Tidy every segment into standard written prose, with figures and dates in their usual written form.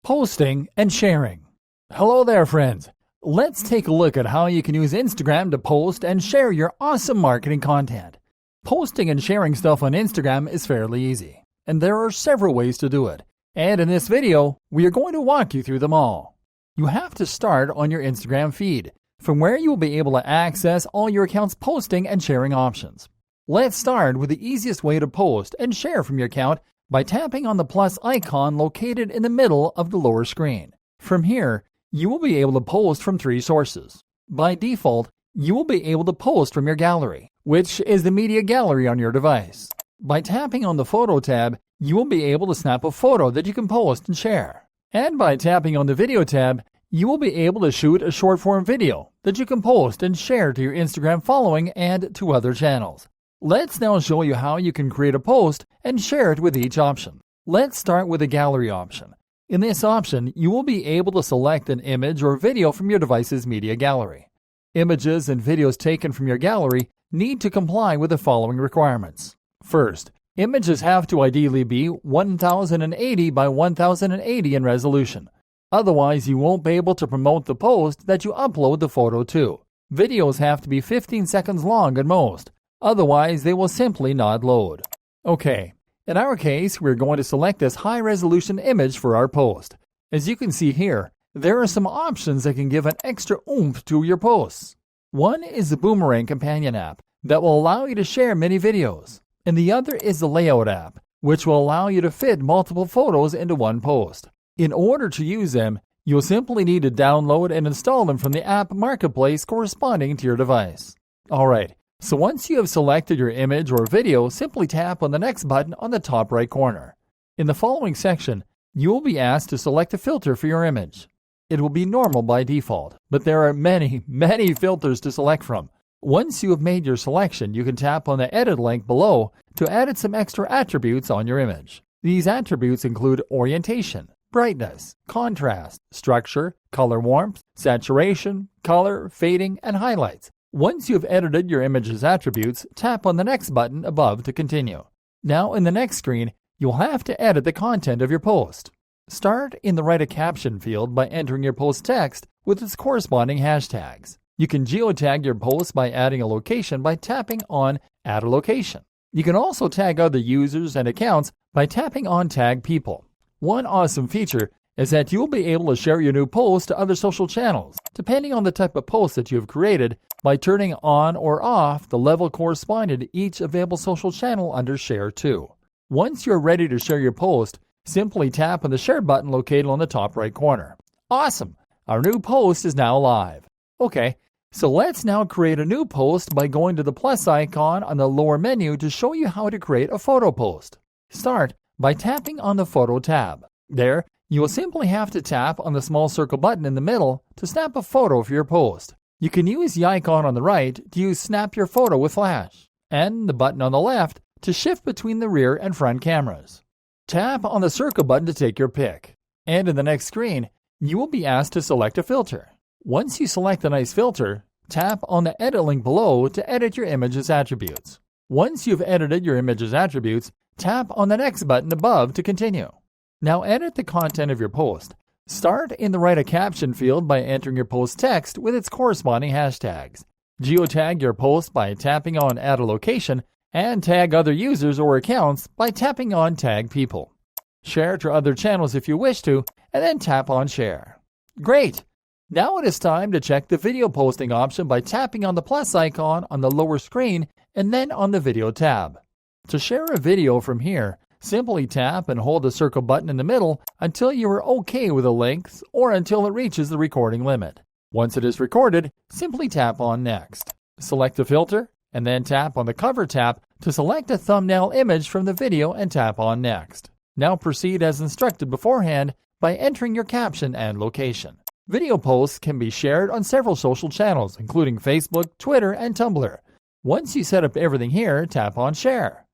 Posting and sharing. Hello there, friends. Let's take a look at how you can use Instagram to post and share your awesome marketing content. Posting and sharing stuff on Instagram is fairly easy, and there are several ways to do it. And in this video, we are going to walk you through them all. You have to start on your Instagram feed, from where you will be able to access all your account's posting and sharing options. Let's start with the easiest way to post and share from your account by tapping on the plus icon located in the middle of the lower screen. From here, you will be able to post from three sources. By default, you will be able to post from your gallery, which is the media gallery on your device. By tapping on the Photo tab, you will be able to snap a photo that you can post and share. And by tapping on the Video tab, you will be able to shoot a short-form video that you can post and share to your Instagram following and to other channels. Let's now show you how you can create a post and share it with each option. Let's start with the gallery option. In this option, you will be able to select an image or video from your device's media gallery. Images and videos taken from your gallery need to comply with the following requirements. First, images have to ideally be 1080 by 1080 in resolution. Otherwise, you won't be able to promote the post that you upload the photo to. Videos have to be 15 seconds long at most. Otherwise, they will simply not load. Okay, in our case, we're going to select this high-resolution image for our post. As you can see here, there are some options that can give an extra oomph to your posts. One is the Boomerang Companion app that will allow you to share many videos. And the other is the Layout app, which will allow you to fit multiple photos into one post. In order to use them, you'll simply need to download and install them from the app marketplace corresponding to your device. Alright. So once you have selected your image or video, simply tap on the next button on the top right corner. In the following section, you will be asked to select a filter for your image. It will be normal by default, but there are many filters to select from. Once you have made your selection, you can tap on the edit link below to add some extra attributes on your image. These attributes include orientation, brightness, contrast, structure, color warmth, saturation, color, fading, and highlights. Once you have edited your image's attributes, tap on the next button above to continue. Now in the next screen, you'll have to edit the content of your post. Start in the Write a Caption field by entering your post text with its corresponding hashtags. You can geotag your post by adding a location by tapping on Add a Location. You can also tag other users and accounts by tapping on Tag People. One awesome feature is that you'll be able to share your new post to other social channels, depending on the type of post that you have created, by turning on or off the level corresponding to each available social channel under Share To. Once you're ready to share your post, simply tap on the Share button located on the top right corner. Awesome! Our new post is now live. Okay, so let's now create a new post by going to the plus icon on the lower menu to show you how to create a photo post. Start by tapping on the Photo tab. There, you will simply have to tap on the small circle button in the middle to snap a photo for your post. You can use the icon on the right to use Snap Your Photo with Flash, and the button on the left to shift between the rear and front cameras. Tap on the circle button to take your pick, and in the next screen, you will be asked to select a filter. Once you select a nice filter, tap on the edit link below to edit your image's attributes. Once you've edited your image's attributes, tap on the next button above to continue. Now edit the content of your post. Start in the Write a Caption field by entering your post text with its corresponding hashtags. Geotag your post by tapping on Add a Location, and tag other users or accounts by tapping on Tag People. Share to other channels if you wish to, and then tap on Share. Great! Now it is time to check the video posting option by tapping on the plus icon on the lower screen and then on the Video tab. To share a video from here, simply tap and hold the circle button in the middle until you are okay with the length or until it reaches the recording limit. Once it is recorded, simply tap on Next. Select the filter and then tap on the Cover tab to select a thumbnail image from the video and tap on Next. Now proceed as instructed beforehand by entering your caption and location. Video posts can be shared on several social channels, including Facebook, Twitter, and Tumblr. Once you set up everything here, tap on Share.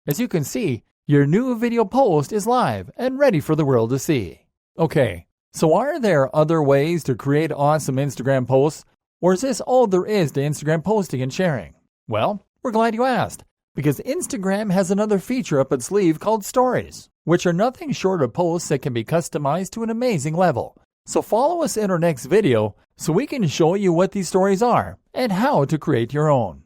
As you can see, your new video post is live and ready for the world to see. Okay, so are there other ways to create awesome Instagram posts, or is this all there is to Instagram posting and sharing? Well, we're glad you asked, because Instagram has another feature up its sleeve called Stories. which are nothing short of posts that can be customized to an amazing level. So follow us in our next video so we can show you what these stories are and how to create your own.